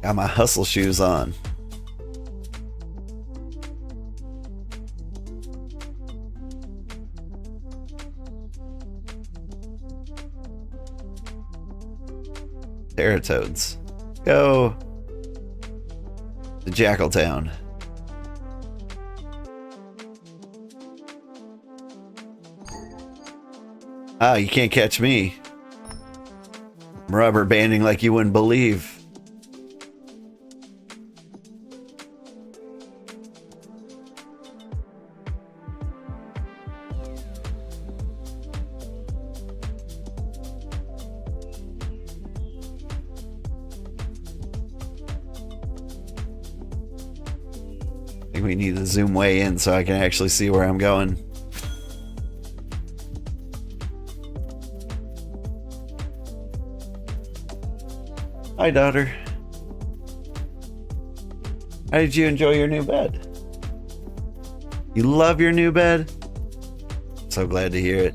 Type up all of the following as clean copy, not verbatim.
Got my hustle shoes on. Teratoads. Go to Jackal Town. Ah, you can't catch me. I'm rubber banding like you wouldn't believe. I think we need to zoom way in so I can actually see where I'm going. Hi, daughter. How did you enjoy your new bed? You love your new bed? So glad to hear it.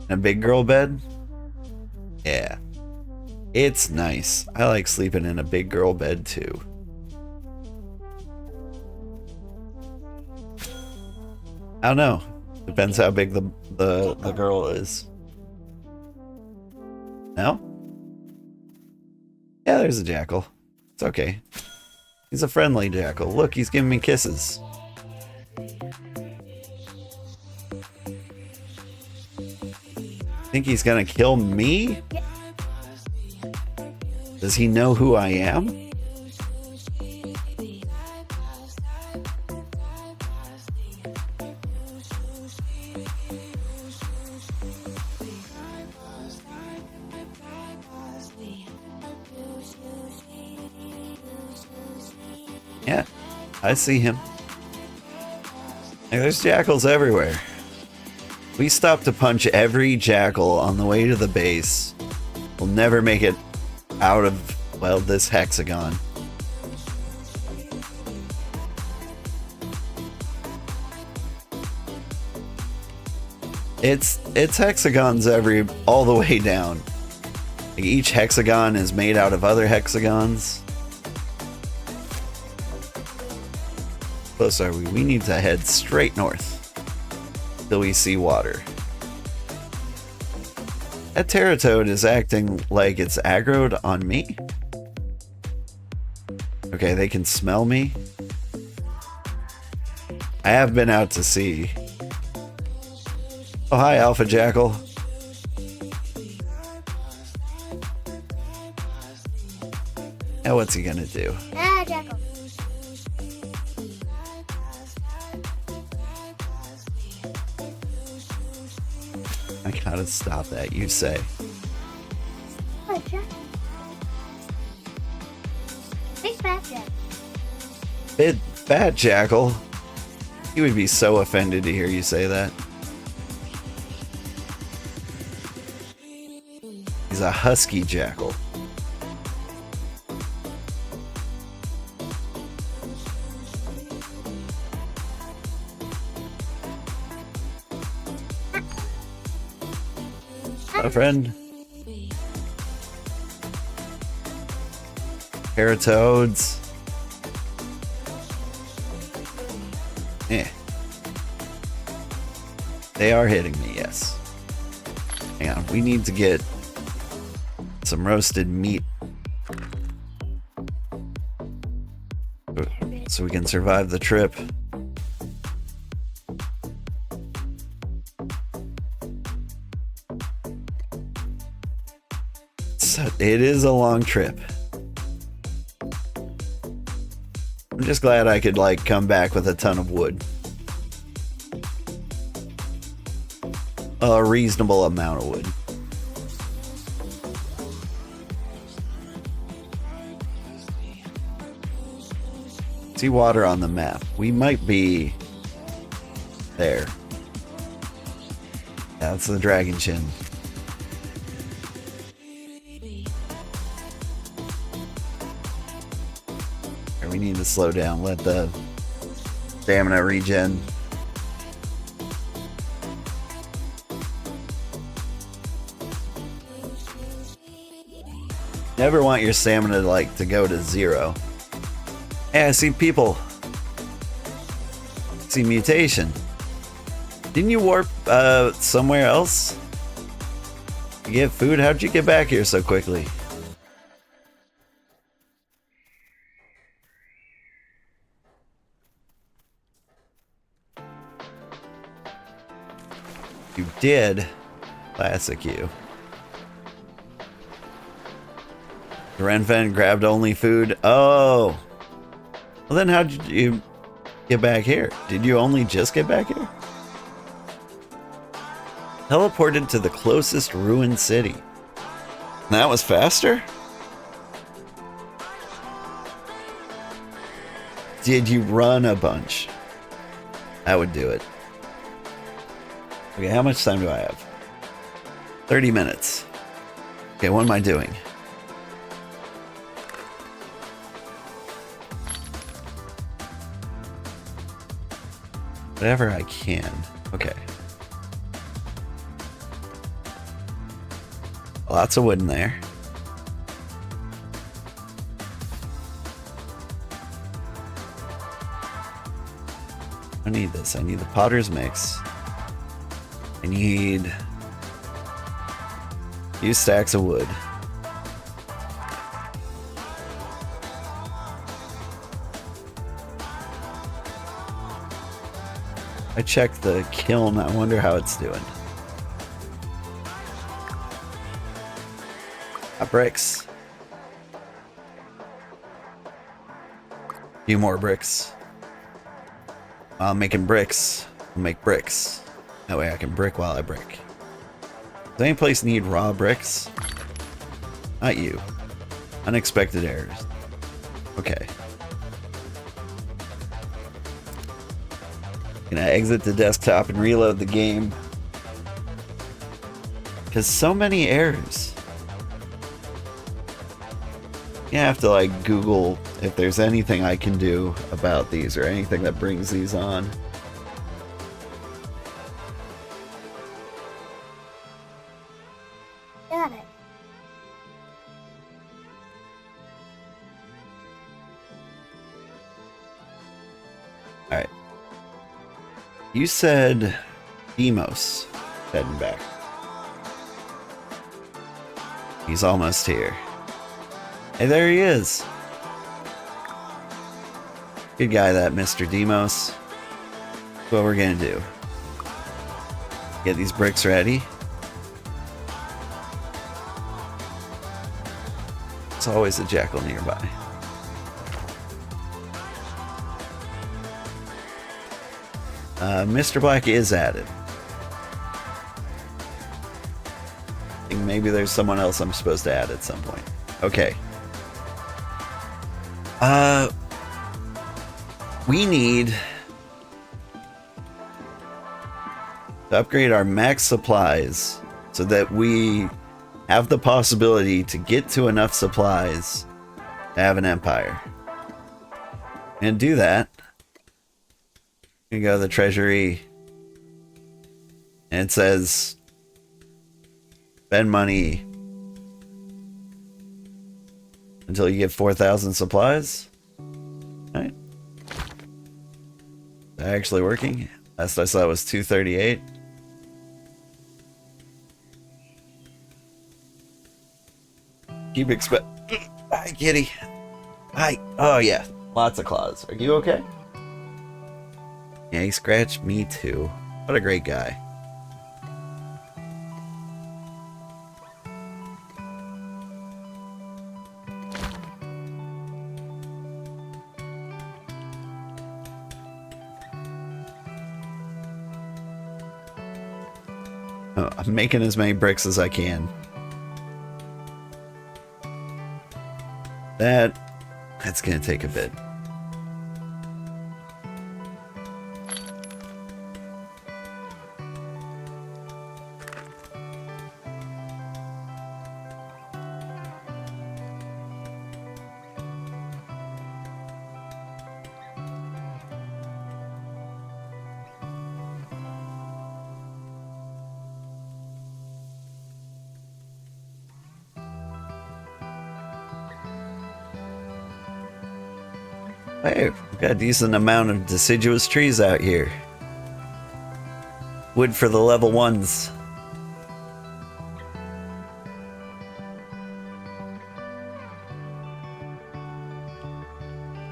A big girl bed? Yeah. It's nice. I like sleeping in a big girl bed too. I don't know. Depends how big the girl is. No? Yeah, there's a jackal. It's okay. He's a friendly jackal. Look, he's giving me kisses. Think he's gonna kill me? Does he know who I am? Yeah, I see him. Hey, there's jackals everywhere. We stop to punch every jackal on the way to the base. We'll never make it out of, well, this hexagon. It's hexagons all the way down. Like each hexagon is made out of other hexagons. Close are we? We need to head straight north till we see water. That Teratoad is acting like it's aggroed on me. Okay, they can smell me. I have been out to sea. Oh, hi, Alpha Jackal. Now what's he gonna do? Ah, Jackal. I gotta stop that, you say. Oh, Jackal. Big fat Jackal. Big fat Jackal? He would be so offended to hear you say that. He's a husky jackal. Hi, friend. Teratoads. Eh. They are hitting me, yes. Hang on, we need to get some roasted meat so we can survive the trip. It is a long trip. I'm just glad I could like come back with a ton of wood. A reasonable amount of wood. See water on the map. We might be there. That's the dragon chin. We need to slow down, let the stamina regen. Never want your stamina like to go to 0. Hey, I see people. I see mutation. Didn't you warp somewhere else? You get food? How'd you get back here so quickly? You did. Classic you. Renfen grabbed only food. Oh. Well, then how did you get back here? Did you only just get back here? Teleported to the closest ruined city. That was faster? Did you run a bunch? That would do it. Okay, how much time do I have? 30 minutes. Okay, what am I doing? Whatever I can. Okay. Lots of wood in there. I need this. I need the potter's mix. I need a few stacks of wood. I checked the kiln. I wonder how it's doing. Bricks. Few more bricks. I'm making bricks. I'll make bricks. That way I can brick while I brick. Does any place need raw bricks? Not you. Unexpected errors. Okay. Gonna exit the desktop and reload the game. Because so many errors. You have to like Google if there's anything I can do about these or anything that brings these on. Got it. Alright. You said Demos heading back. He's almost here. Hey, there he is. Good guy, that Mr. Demos. That's what we're gonna do. Get these bricks ready. There's always a jackal nearby. Mr. Black is added. I think maybe there's someone else I'm supposed to add at some point. Okay. We need to upgrade our max supplies so that we have the possibility to get to enough supplies to have an empire. And do that. You go to the treasury and it says spend money until you get 4,000 supplies. Alright. Is that actually working? Last I saw it was 238. Keep Hi, kitty. Hi. Oh, yeah. Lots of claws. Are you okay? Yeah, he scratched me too. What a great guy. Oh, I'm making as many bricks as I can. That's gonna take a bit. Hey, we've got a decent amount of deciduous trees out here. Wood for the level 1s.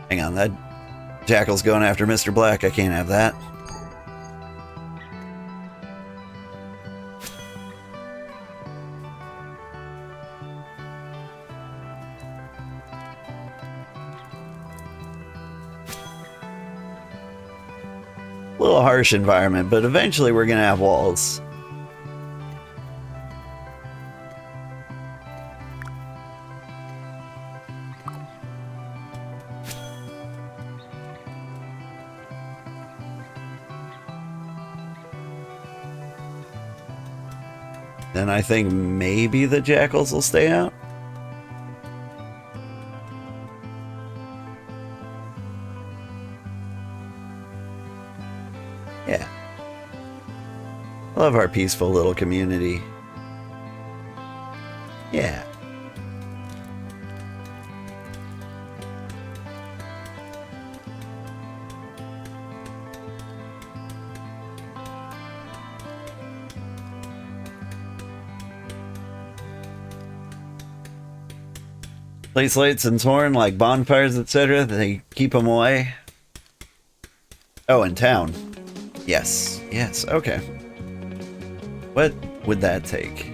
Hang on, that jackal's going after Mr. Black. I can't have that. A little harsh environment, but eventually we're gonna have walls. Then I think maybe the jackals will stay out. Yeah. Love our peaceful little community. Yeah. Place lights and torn like bonfires, etc. They keep them away. Oh, in town. Yes. Yes. Okay. What would that take?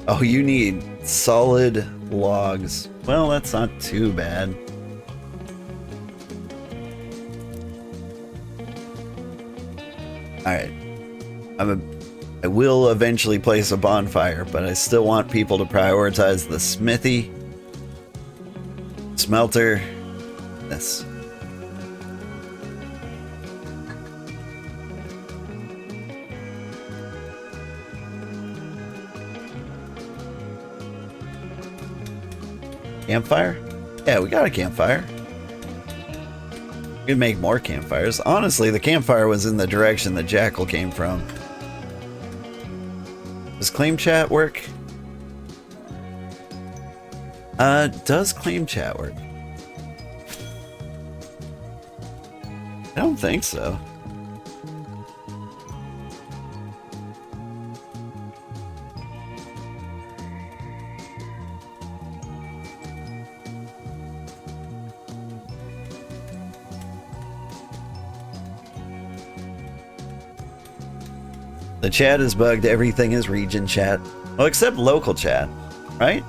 Oh, you need solid logs. Well, that's not too bad. Alright. I will eventually place a bonfire, but I still want people to prioritize the smithy, smelter, this. Campfire? Yeah, we got a campfire. We could make more campfires. Honestly, the campfire was in the direction the jackal came from. Does claim chat work? Does claim chat work? I don't think so. The chat is bugged. Everything is region chat. Well, except local chat, right?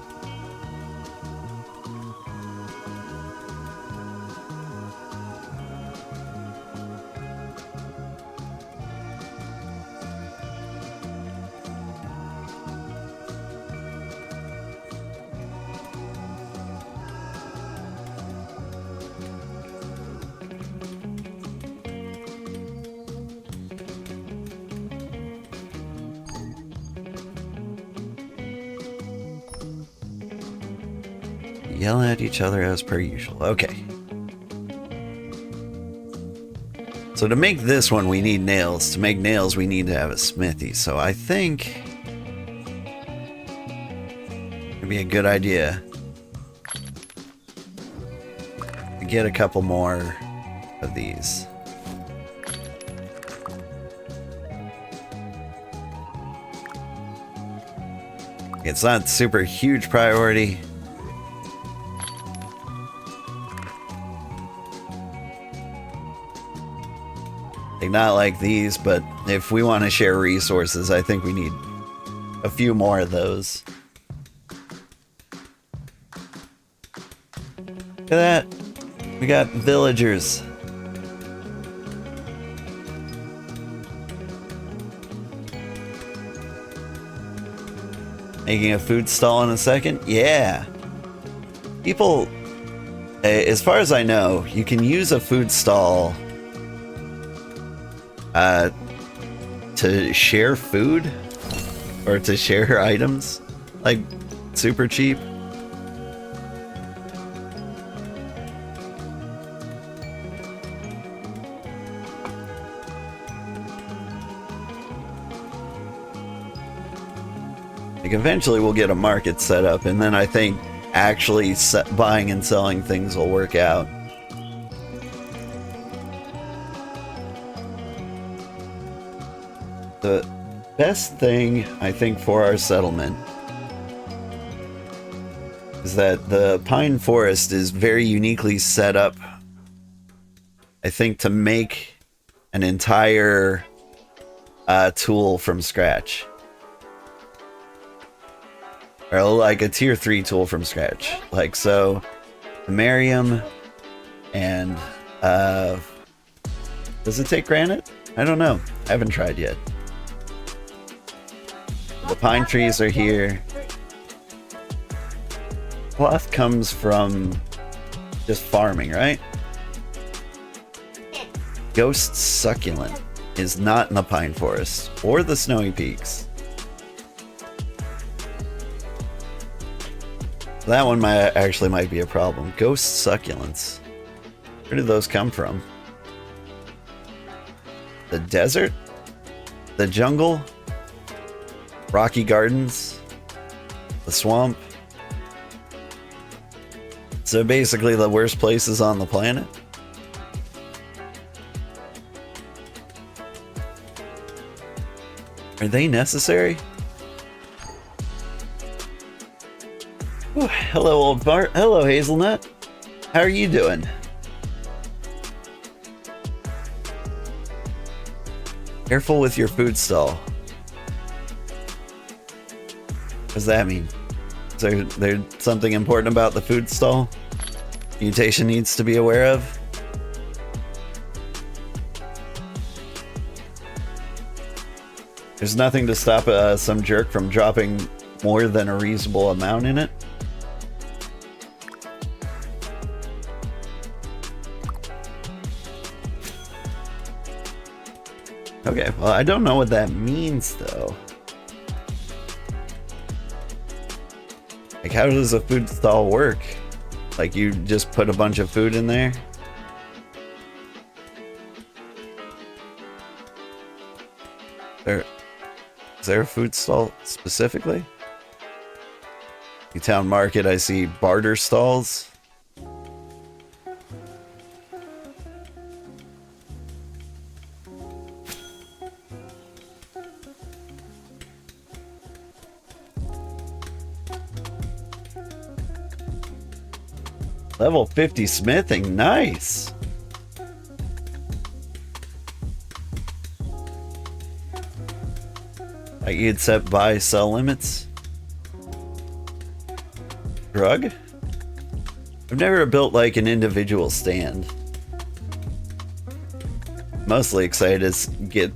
Yell at each other as per usual. Okay. So to make this one, we need nails. To make nails, we need to have a smithy. So I think it'd be a good idea to get a couple more of these. It's not super huge priority. Not like these, but if we want to share resources, I think we need a few more of those. Look at that. We got villagers. Making a food stall in a second? Yeah. People, as far as I know, you can use a food stall to share food or to share items, like super cheap. Like eventually we'll get a market set up, and then I think actually buying and selling things will work out. The best thing, I think, for our settlement is that the pine forest is very uniquely set up, I think, to make an entire tool from scratch. Or like a tier 3 tool from scratch. Like, so, Amerium and, does it take granite? I don't know. I haven't tried yet. The pine trees are here. Cloth comes from just farming, right? Ghost succulent is not in the pine forest or the snowy peaks. That one might be a problem. Ghost succulents. Where do those come from? The desert? The jungle? Rocky gardens? The swamp? So basically the worst places on the planet? Are they necessary? Ooh, hello, old Bart. Hello, Hazelnut. How are you doing? Careful with your food stall. What does that mean? Is there something important about the food stall? Mutation needs to be aware of? There's nothing to stop some jerk from dropping more than a reasonable amount in it? Okay, well, I don't know what that means, though. Like, how does a food stall work? Like, you just put a bunch of food in there? Is there a food stall specifically? Town Market, I see barter stalls. Level 50 smithing, nice. Like you'd set buy sell limits. Drug? I've never built like an individual stand. Mostly excited to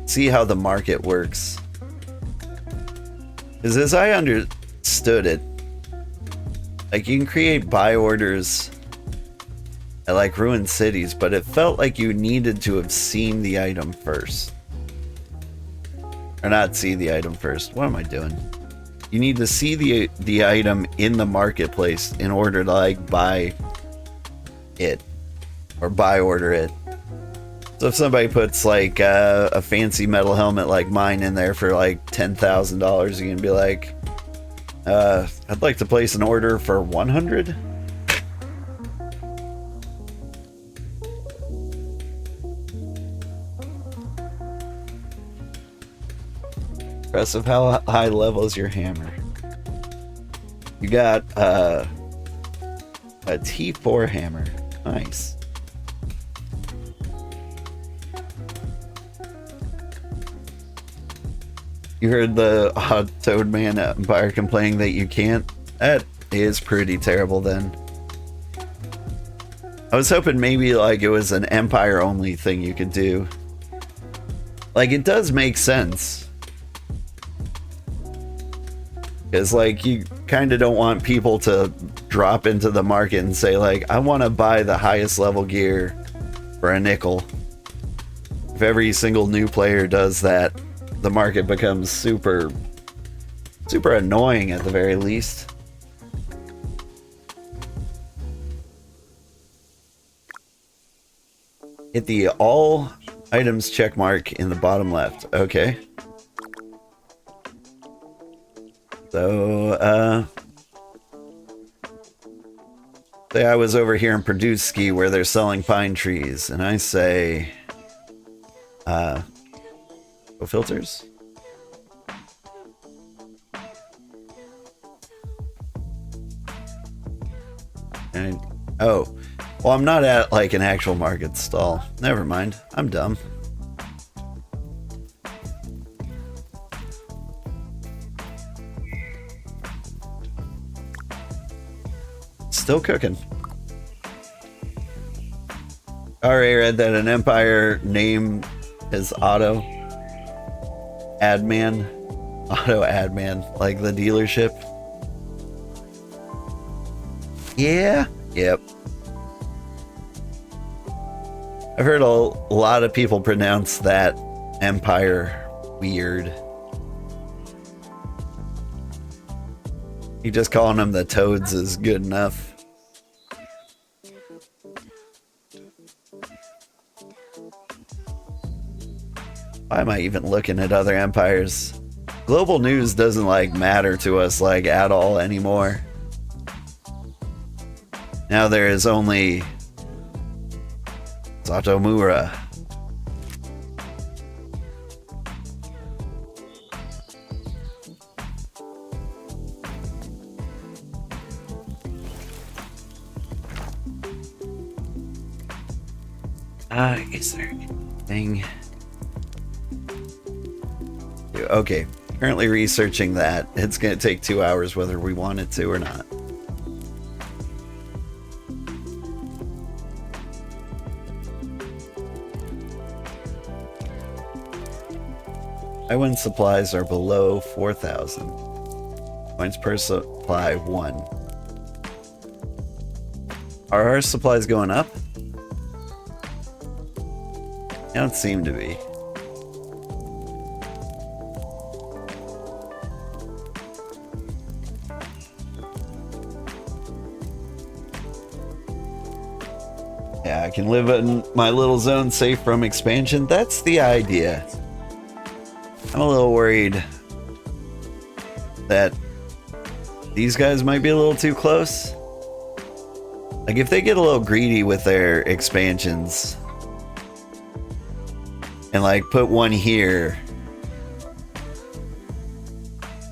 see how the market works. Because as I understood it, like you can create buy orders at like ruined cities, but it felt like you needed to have seen the item first. Or not see the item first. What am I doing? You need to see the item in the marketplace in order to like buy it or buy order it. So if somebody puts like a fancy metal helmet like mine in there for like $10,000, you can be like, I'd like to place an order for 100. Impressive. How high level is your hammer? You got a T4 hammer. Nice. You heard the Hot Toad Man at Empire complaining that you can't? That is pretty terrible then. I was hoping maybe like it was an Empire only thing you could do. Like it does make sense. Because like you kind of don't want people to drop into the market and say like, I want to buy the highest level gear for a nickel. If every single new player does that, the market becomes super annoying at the very least. Hit the all items check mark in the bottom left. Okay. So, Say I was over here in Perdusky where they're selling pine trees, and I say, filters? And, oh, well, I'm not at like an actual market stall. Never mind, I'm dumb. Still cooking. Already read that an Empire name is Auto Adman, like the dealership. Yeah, yep. I've heard a lot of people pronounce that Empire weird. You just calling them the Toads is good enough. Why am I even looking at other empires? Global news doesn't like matter to us like at all anymore. Now there is only Satomura. Is there anything? Okay, currently researching that. It's gonna take 2 hours whether we want it to or not. When supplies are below 4,000. Points per supply 1. Are our supplies going up? They don't seem to be. Yeah, I can live in my little zone safe from expansion. That's the idea. I'm a little worried that these guys might be a little too close. Like if they get a little greedy with their expansions and like put one here,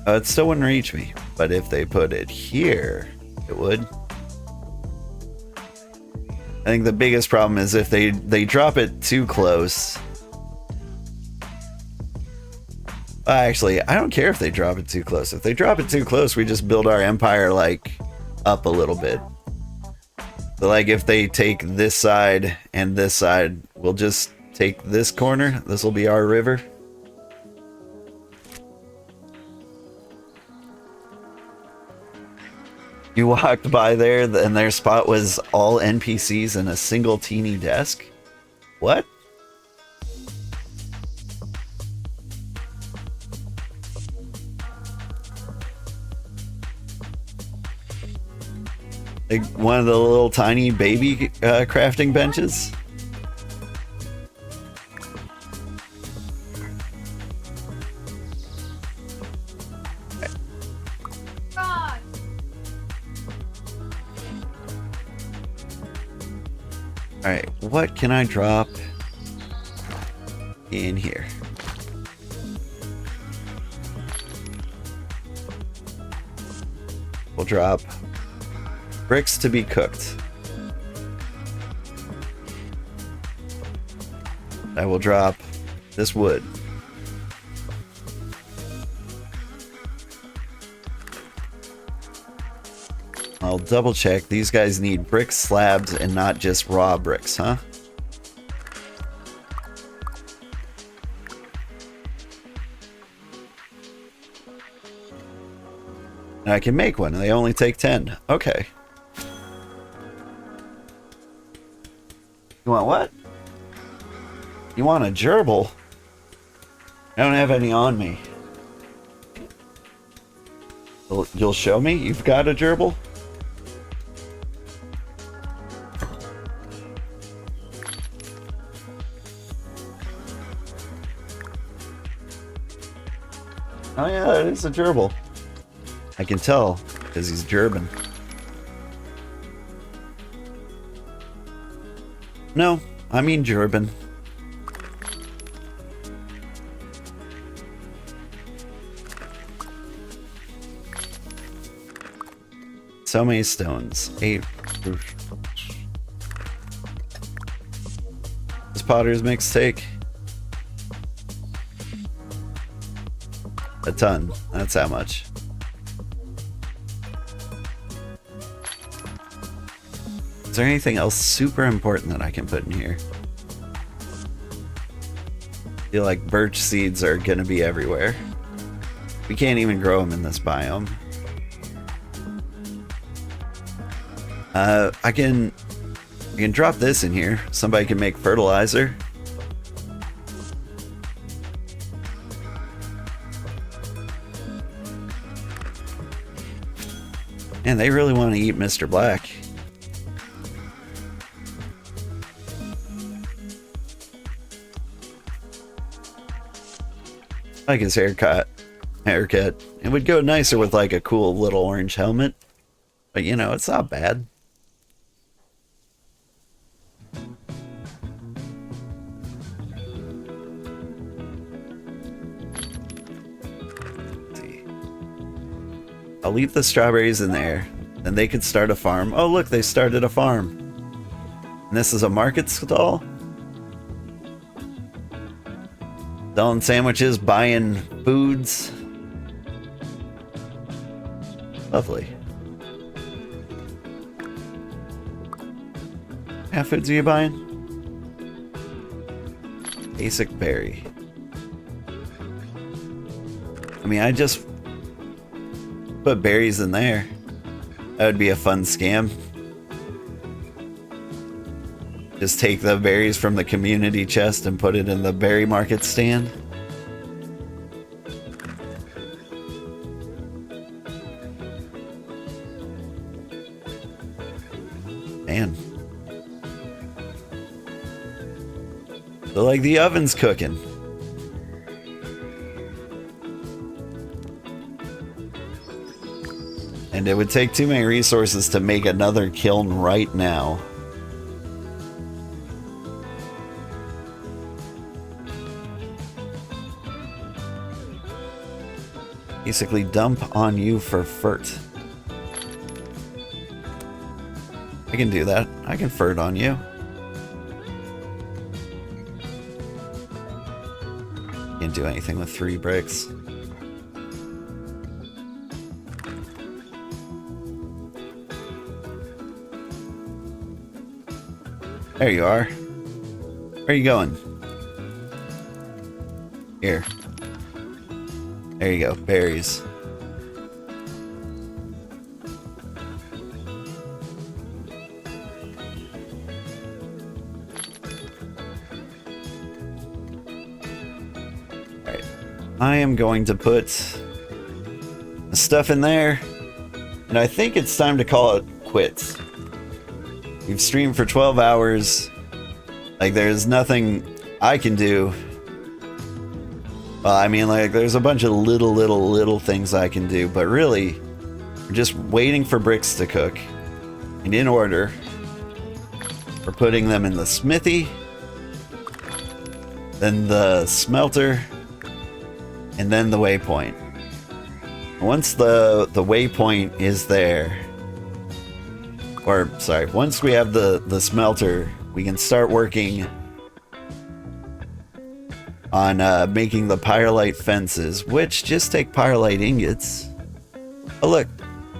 it still wouldn't reach me. But if they put it here, it would. I think the biggest problem is if they drop it too close. Actually, I don't care if they drop it too close. If they drop it too close, we just build our empire like up a little bit. But like if they take this side and this side, we'll just take this corner. This will be our river. You walked by there and their spot was all NPCs and a single teeny desk? What? Like one of the little tiny baby crafting benches? God. Alright, what can I drop in here? We'll drop bricks to be cooked. I will drop this wood. I'll double check. These guys need brick slabs and not just raw bricks, huh? And I can make one and they only take 10. Okay. You want what? You want a gerbil? I don't have any on me. You'll show me? You've got a gerbil? Oh yeah, it is a gerbil. I can tell because he's German. No, I mean Jordan. So many stones. 8. This potter's mix take a ton. That's how much. Is there anything else super important that I can put in here? I feel like birch seeds are gonna be everywhere. We can't even grow them in this biome. I can drop this in here. Somebody can make fertilizer. And they really want to eat Mr. Black. Like his haircut. It would go nicer with like a cool little orange helmet. But you know, it's not bad. I'll leave the strawberries in there. Then they could start a farm. Oh look, they started a farm. And this is a market stall? Selling sandwiches, buying foods. Lovely. How foods are you buying? Basic berry. I mean, I just put berries in there. That would be a fun scam. Just take the berries from the community chest and put it in the berry market stand. Man. So like the oven's cooking. And it would take too many resources to make another kiln right now. Basically dump on you for fert. I can do that. I can fert on you. Can't do anything with 3 bricks. There you are. Where are you going? Here. There you go, berries. Alright. I am going to put the stuff in there, and I think it's time to call it quits. We've streamed for 12 hours. Like, there's nothing I can do. Well, I mean, like, there's a bunch of little things I can do, but really, we're just waiting for bricks to cook. And in order, we're putting them in the smithy, then the smelter, and then the waypoint. Once the waypoint is there, or sorry, once we have the smelter, we can start working on making the pyrolite fences, which just take pyrolite ingots. Oh look,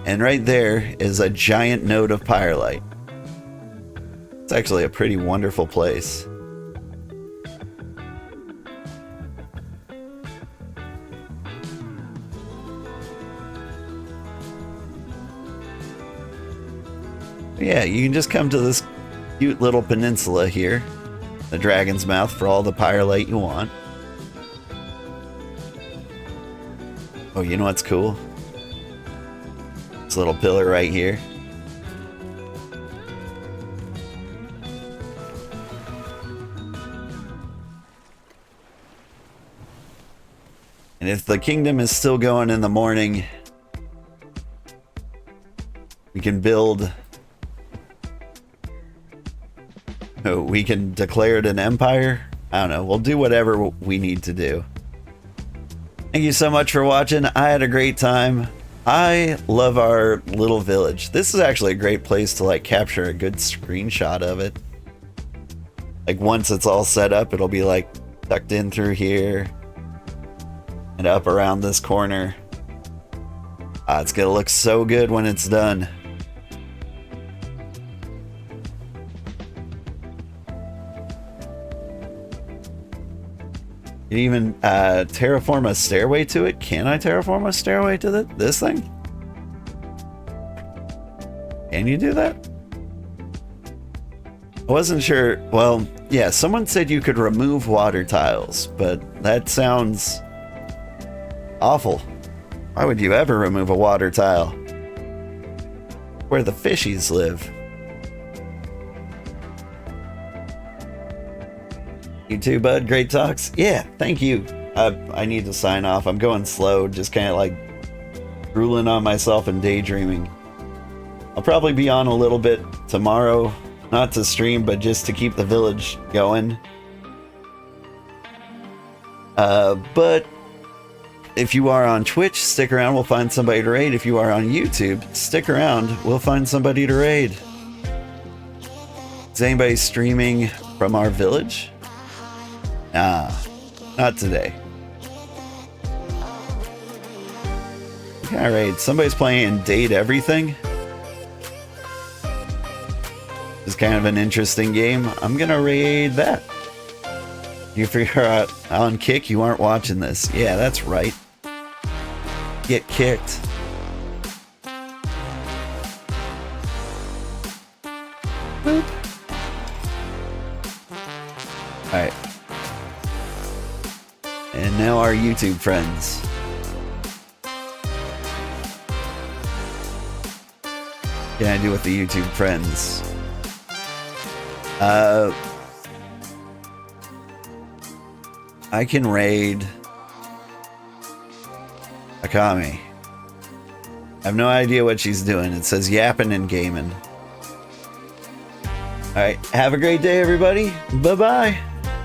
and right there is a giant node of pyrolite. It's actually a pretty wonderful place. Yeah, you can just come to this cute little peninsula here, the Dragon's Mouth, for all the pyrolite you want. Oh, you know what's cool? This little pillar right here. And if the kingdom is still going in the morning, we can build we can declare it an empire. I don't know. We'll do whatever we need to do. Thank you so much for watching. I had a great time. I love our little village. This is actually a great place to like capture a good screenshot of it. Like once it's all set up, it'll be like tucked in through here and up around this corner. It's gonna look so good when it's done. You even terraform a stairway to it? Can I terraform a stairway to this thing? Can you do that? I wasn't sure. Well, yeah, someone said you could remove water tiles, but that sounds awful. Why would you ever remove a water tile? Where the fishies live. You too, bud. Great talks. Yeah, thank you. I need to sign off. I'm going slow, just kind of like drooling on myself and daydreaming. I'll probably be on a little bit tomorrow, not to stream, but just to keep the village going. But if you are on Twitch, stick around. We'll find somebody to raid. If you are on YouTube, stick around. We'll find somebody to raid. Is anybody streaming from our village? Nah, not today. Alright, somebody's playing Date Everything. It's kind of an interesting game. I'm gonna raid that. You figure out on Kick you aren't watching this. Yeah, that's right. Get kicked. Boop. Alright. And now our YouTube friends. What can I do with the YouTube friends? I can raid Akami. I have no idea what she's doing. It says yapping and gaming. Alright, have a great day, everybody. Bye-bye.